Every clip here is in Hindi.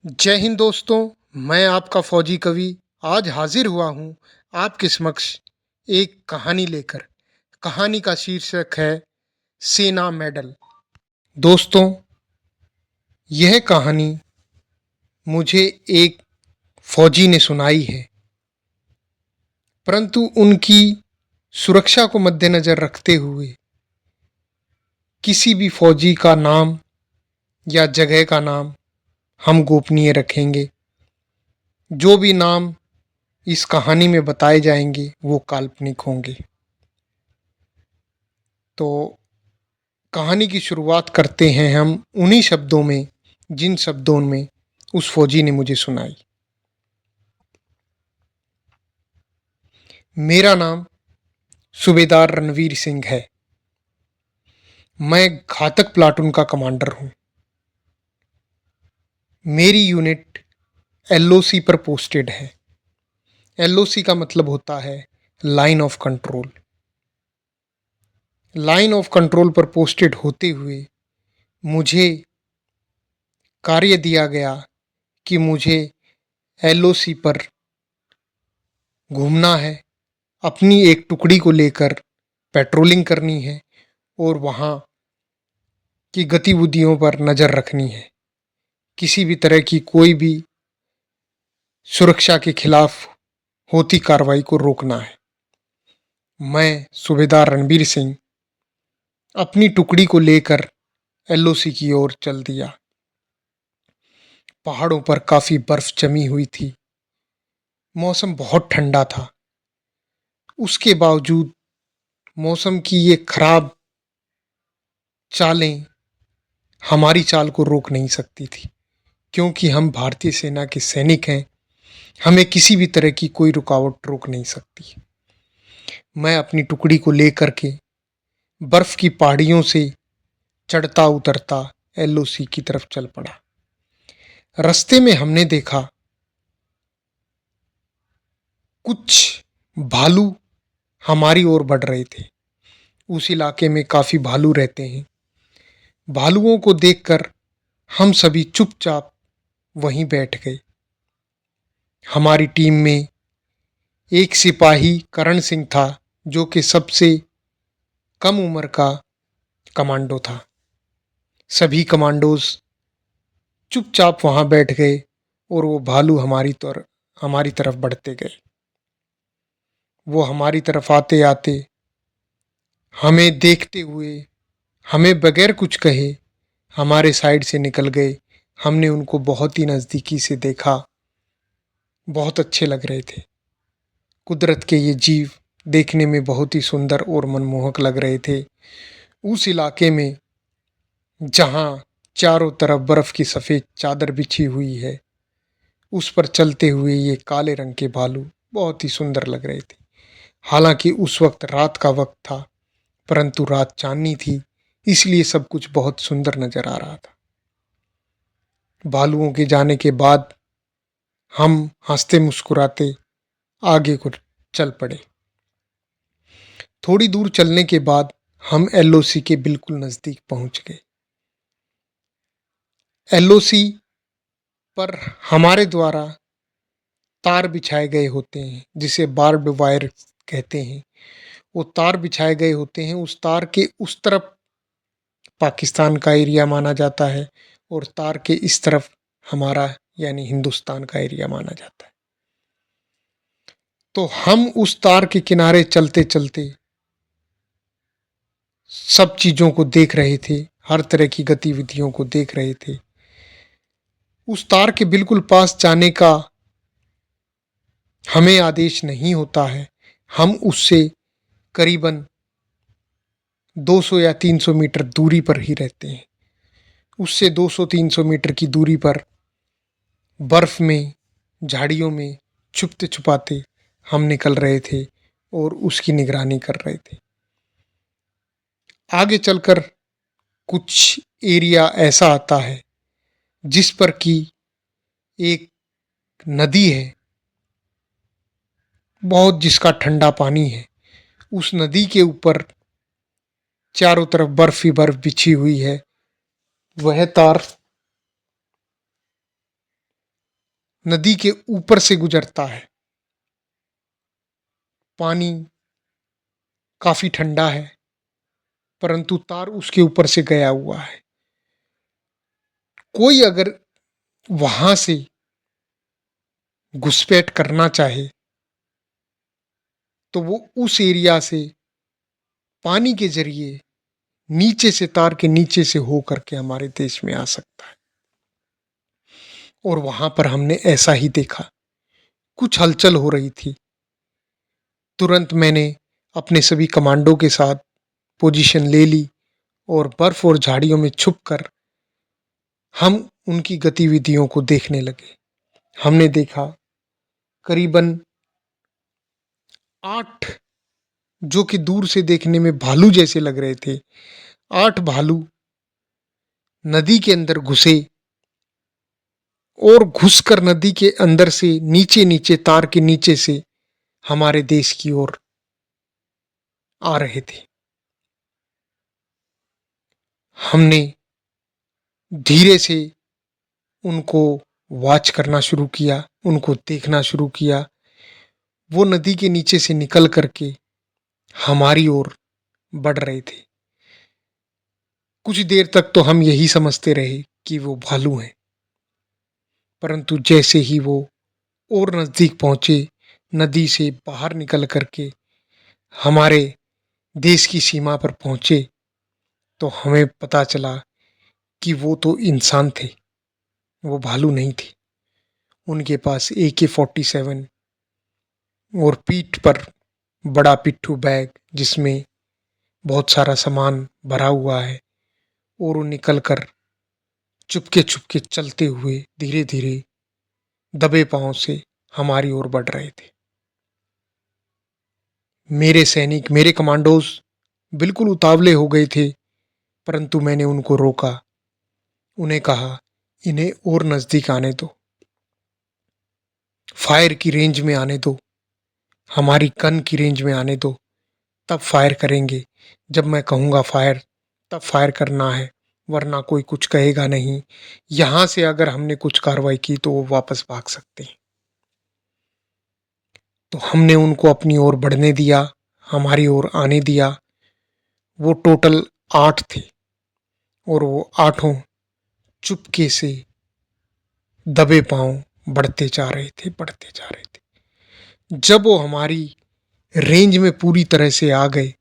जय हिंद दोस्तों। मैं आपका फौजी कवि आज हाजिर हुआ हूँ आपके समक्ष एक कहानी लेकर। कहानी का शीर्षक है सेना मेडल। दोस्तों, यह कहानी मुझे एक फौजी ने सुनाई है, परंतु उनकी सुरक्षा को मद्देनजर रखते हुए किसी भी फौजी का नाम या जगह का नाम हम गोपनीय रखेंगे। जो भी नाम इस कहानी में बताए जाएंगे वो काल्पनिक होंगे। तो कहानी की शुरुआत करते हैं हम उन्हीं शब्दों में जिन शब्दों में उस फौजी ने मुझे सुनाई। मेरा नाम सूबेदार रणवीर सिंह है। मैं घातक प्लाटून का कमांडर हूं। मेरी यूनिट एलओसी पर पोस्टेड है। एलओसी का मतलब होता है line of control. Line of control पर पोस्टेड होते हुए मुझे कार्य दिया गया कि मुझे एलओसी पर घूमना है, अपनी एक टुकड़ी को लेकर पेट्रोलिंग करनी है और वहाँ की गतिविधियों पर नज़र रखनी है। किसी भी तरह की कोई भी सुरक्षा के खिलाफ होती कार्रवाई को रोकना है। मैं सूबेदार रणबीर सिंह अपनी टुकड़ी को लेकर एलओसी की ओर चल दिया। पहाड़ों पर काफ़ी बर्फ जमी हुई थी। मौसम बहुत ठंडा था। उसके बावजूद मौसम की ये खराब चालें हमारी चाल को रोक नहीं सकती थी, क्योंकि हम भारतीय सेना के सैनिक हैं। हमें किसी भी तरह की कोई रुकावट रोक नहीं सकती। मैं अपनी टुकड़ी को लेकर के बर्फ की पहाड़ियों से चढ़ता उतरता एलओसी की तरफ चल पड़ा। रास्ते में हमने देखा कुछ भालू हमारी ओर बढ़ रहे थे। उस इलाके में काफ़ी भालू रहते हैं। भालुओं को देखकर हम सभी चुपचाप वहीं बैठ गए। हमारी टीम में एक सिपाही करण सिंह था, जो कि सबसे कम उम्र का कमांडो था। सभी कमांडोज चुपचाप वहां बैठ गए और वो भालू हमारी तरफ बढ़ते गए। वो हमारी तरफ आते आते हमें देखते हुए, हमें बगैर कुछ कहे हमारे साइड से निकल गए। हमने उनको बहुत ही नज़दीकी से देखा। बहुत अच्छे लग रहे थे। कुदरत के ये जीव देखने में बहुत ही सुंदर और मनमोहक लग रहे थे। उस इलाके में जहाँ चारों तरफ बर्फ की सफ़ेद चादर बिछी हुई है, उस पर चलते हुए ये काले रंग के भालू बहुत ही सुंदर लग रहे थे। हालांकि उस वक्त रात का वक्त था, परंतु रात चांदनी थी, इसलिए सब कुछ बहुत सुंदर नजर आ रहा था। भालुओं के जाने के बाद हम हंसते मुस्कुराते आगे को चल पड़े। थोड़ी दूर चलने के बाद हम एलओसी के बिल्कुल नज़दीक पहुंच गए। एलओसी पर हमारे द्वारा तार बिछाए गए होते हैं, जिसे बार्ब्ड वायर कहते हैं। वो तार बिछाए गए होते हैं। उस तार के उस तरफ पाकिस्तान का एरिया माना जाता है और तार के इस तरफ हमारा यानी हिंदुस्तान का एरिया माना जाता है। तो हम उस तार के किनारे चलते चलते सब चीज़ों को देख रहे थे, हर तरह की गतिविधियों को देख रहे थे। उस तार के बिल्कुल पास जाने का हमें आदेश नहीं होता है। हम उससे करीबन 200 या 300 मीटर दूरी पर ही रहते हैं। उससे 200-300 मीटर की दूरी पर बर्फ में, झाड़ियों में छुपते छुपाते हम निकल रहे थे और उसकी निगरानी कर रहे थे। आगे चलकर कुछ एरिया ऐसा आता है जिस पर कि एक नदी है, बहुत जिसका ठंडा पानी है। उस नदी के ऊपर चारों तरफ बर्फ ही बर्फ बिछी हुई है। वह तार नदी के ऊपर से गुजरता है। पानी काफी ठंडा है, परंतु तार उसके ऊपर से गया हुआ है। कोई अगर वहां से घुसपैठ करना चाहे तो वो उस एरिया से पानी के जरिए नीचे से, तार के नीचे से हो करके हमारे देश में आ सकता है। और वहां पर हमने ऐसा ही देखा। कुछ हलचल हो रही थी। तुरंत मैंने अपने सभी कमांडो के साथ पोजीशन ले ली और बर्फ और झाड़ियों में छुपकर हम उनकी गतिविधियों को देखने लगे। हमने देखा करीबन 8, जो कि दूर से देखने में भालू जैसे लग रहे थे, 8 भालू नदी के अंदर घुसे और घुसकर नदी के अंदर से नीचे नीचे, तार के नीचे से हमारे देश की ओर आ रहे थे। हमने धीरे से उनको वॉच करना शुरू किया, उनको देखना शुरू किया। वो नदी के नीचे से निकल करके हमारी ओर बढ़ रहे थे। कुछ देर तक तो हम यही समझते रहे कि वो भालू हैं, परंतु जैसे ही वो और नजदीक पहुंचे, नदी से बाहर निकल करके हमारे देश की सीमा पर पहुंचे, तो हमें पता चला कि वो तो इंसान थे, वो भालू नहीं थे। उनके पास AK-47 और पीठ पर बड़ा पिट्ठू बैग, जिसमें बहुत सारा सामान भरा हुआ है, और वो निकल कर चुपके चुपके चलते हुए धीरे धीरे दबे पांव से हमारी ओर बढ़ रहे थे। मेरे सैनिक, मेरे कमांडोज बिल्कुल उतावले हो गए थे, परंतु मैंने उनको रोका। उन्हें कहा, इन्हें और नजदीक आने दो, फायर की रेंज में आने दो, हमारी गन की रेंज में आने दो, तब फायर करेंगे। जब मैं कहूँगा फायर, तब फायर करना है, वरना कोई कुछ कहेगा नहीं। यहाँ से अगर हमने कुछ कार्रवाई की तो वो वापस भाग सकते हैं। तो हमने उनको अपनी ओर बढ़ने दिया, हमारी ओर आने दिया। वो टोटल 8 थे और वो आठों चुपके से दबे पांव बढ़ते जा रहे थे, बढ़ते जा रहे थे। जब वो हमारी रेंज में पूरी तरह से आ गए,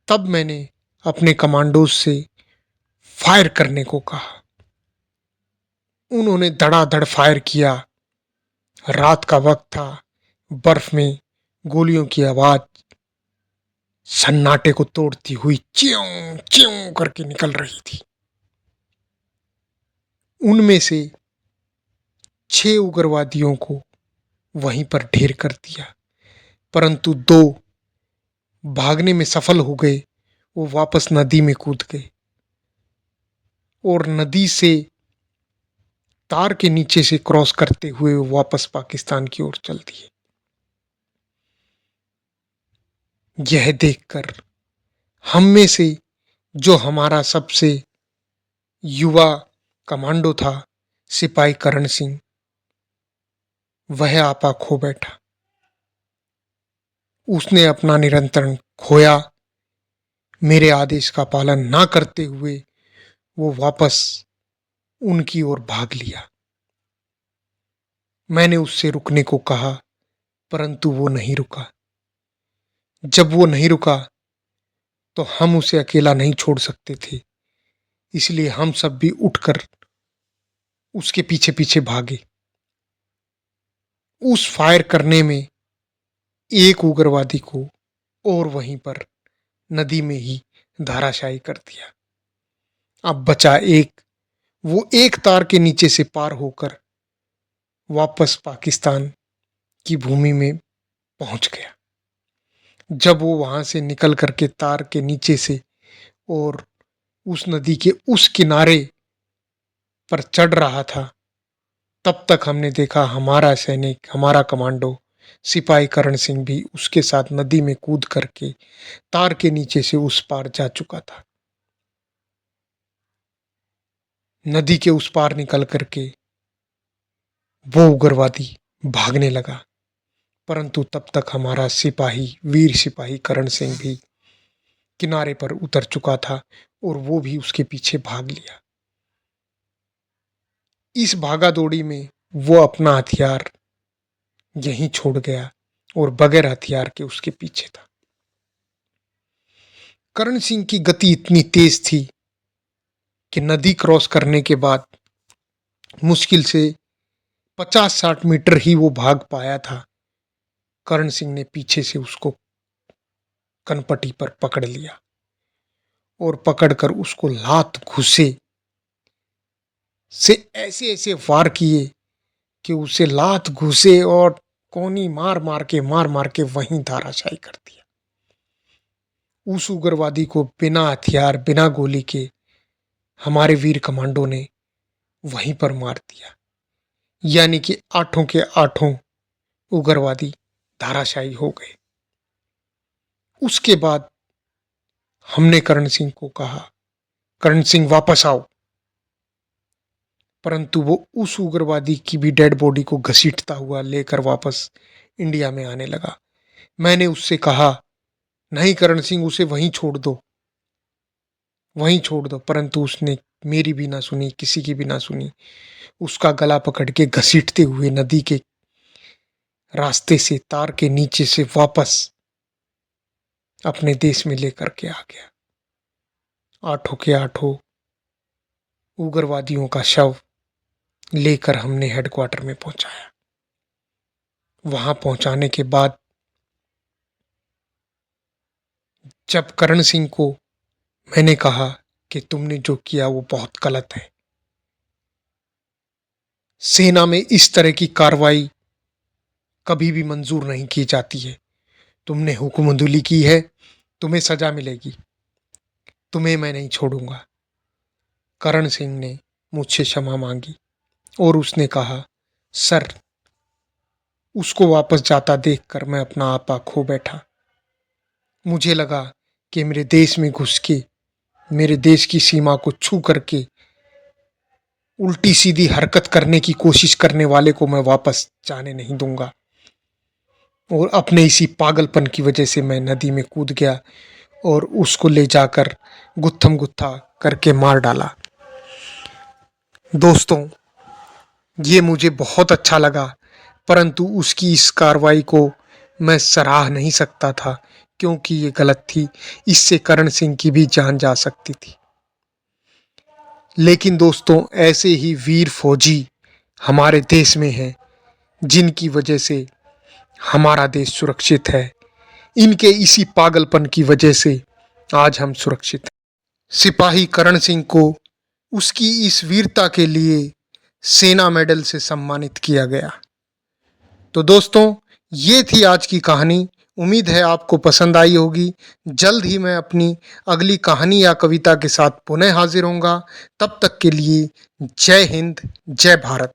तब मैंने अपने कमांडोज से फायर करने को कहा। उन्होंने धड़ाधड़ फायर किया। रात का वक्त था, बर्फ में गोलियों की आवाज सन्नाटे को तोड़ती हुई च्यों च्यों करके निकल रही थी। उनमें से 6 उग्रवादियों को वहीं पर ढेर कर दिया, परंतु 2 भागने में सफल हो गए। वो वापस नदी में कूद गए और नदी से, तार के नीचे से क्रॉस करते हुए वो वापस पाकिस्तान की ओर चल दिए। यह देखकर हम में से जो हमारा सबसे युवा कमांडो था, सिपाही करण सिंह, वह आपा खो बैठा। उसने अपना नियंत्रण खोया। मेरे आदेश का पालन ना करते हुए वो वापस उनकी ओर भाग लिया। मैंने उससे रुकने को कहा, परंतु वो नहीं रुका। जब वो नहीं रुका तो हम उसे अकेला नहीं छोड़ सकते थे, इसलिए हम सब भी उठकर उसके पीछे पीछे भागे। उस फायर करने में एक उग्रवादी को और वहीं पर नदी में ही धाराशायी कर दिया। अब बचा एक। वो एक तार के नीचे से पार होकर वापस पाकिस्तान की भूमि में पहुंच गया। जब वो वहां से निकल करके तार के नीचे से और उस नदी के उस किनारे पर चढ़ रहा था, तब तक हमने देखा हमारा सैनिक, हमारा कमांडो सिपाही करण सिंह भी उसके साथ नदी में कूद करके तार के नीचे से उस पार जा चुका था। नदी के उस पार निकल करके वो उग्रवादी भागने लगा, परंतु तब तक हमारा सिपाही, वीर सिपाही करण सिंह भी किनारे पर उतर चुका था और वो भी उसके पीछे भाग लिया। इस भागा दौड़ी में वो अपना हथियार यहीं छोड़ गया और बगैर हथियार के उसके पीछे था। करण सिंह की गति इतनी तेज थी कि नदी क्रॉस करने के बाद मुश्किल से 50-60 मीटर ही वो भाग पाया था। करण सिंह ने पीछे से उसको कनपटी पर पकड़ लिया और पकड़कर उसको लात घुसे से ऐसे ऐसे वार किए कि उसे लात घुसे और कोनी मार मार के वहीं धाराशायी कर दिया। उस उग्रवादी को बिना हथियार, बिना गोली के हमारे वीर कमांडो ने वहीं पर मार दिया। यानी कि आठों के आठों उग्रवादी धाराशायी हो गए। उसके बाद हमने करण सिंह को कहा, करण सिंह वापस आओ, परंतु वो उस उग्रवादी की भी डेड बॉडी को घसीटता हुआ लेकर वापस इंडिया में आने लगा। मैंने उससे कहा, नहीं करण सिंह, उसे वहीं छोड़ दो, वहीं छोड़ दो, परंतु उसने मेरी भी ना सुनी, किसी की भी ना सुनी। उसका गला पकड़ के घसीटते हुए नदी के रास्ते से, तार के नीचे से वापस अपने देश में लेकर के आ गया। आठों के आठों उग्रवादियों का शव लेकर हमने हेडक्वार्टर में पहुंचाया। वहां पहुंचाने के बाद जब करण सिंह को मैंने कहा कि तुमने जो किया वो बहुत गलत है, सेना में इस तरह की कार्रवाई कभी भी मंजूर नहीं की जाती है, तुमने हुक्मदुली की है, तुम्हें सजा मिलेगी, तुम्हें मैं नहीं छोड़ूंगा। करण सिंह ने मुझसे क्षमा मांगी और उसने कहा, सर, उसको वापस जाता देखकर मैं अपना आपा खो बैठा। मुझे लगा कि मेरे देश में घुस के, मेरे देश की सीमा को छू करके उल्टी सीधी हरकत करने की कोशिश करने वाले को मैं वापस जाने नहीं दूंगा। और अपने इसी पागलपन की वजह से मैं नदी में कूद गया और उसको ले जाकर गुत्थम गुत्था करके मार डाला। दोस्तों, ये मुझे बहुत अच्छा लगा, परंतु उसकी इस कार्रवाई को मैं सराह नहीं सकता था, क्योंकि ये गलत थी। इससे करण सिंह की भी जान जा सकती थी। लेकिन दोस्तों, ऐसे ही वीर फौजी हमारे देश में हैं, जिनकी वजह से हमारा देश सुरक्षित है। इनके इसी पागलपन की वजह से आज हम सुरक्षित हैं। सिपाही करण सिंह को उसकी इस वीरता के लिए सेना मेडल से सम्मानित किया गया। तो दोस्तों, ये थी आज की कहानी। उम्मीद है आपको पसंद आई होगी। जल्द ही मैं अपनी अगली कहानी या कविता के साथ पुनः हाजिर होऊंगा। तब तक के लिए जय हिंद, जय भारत।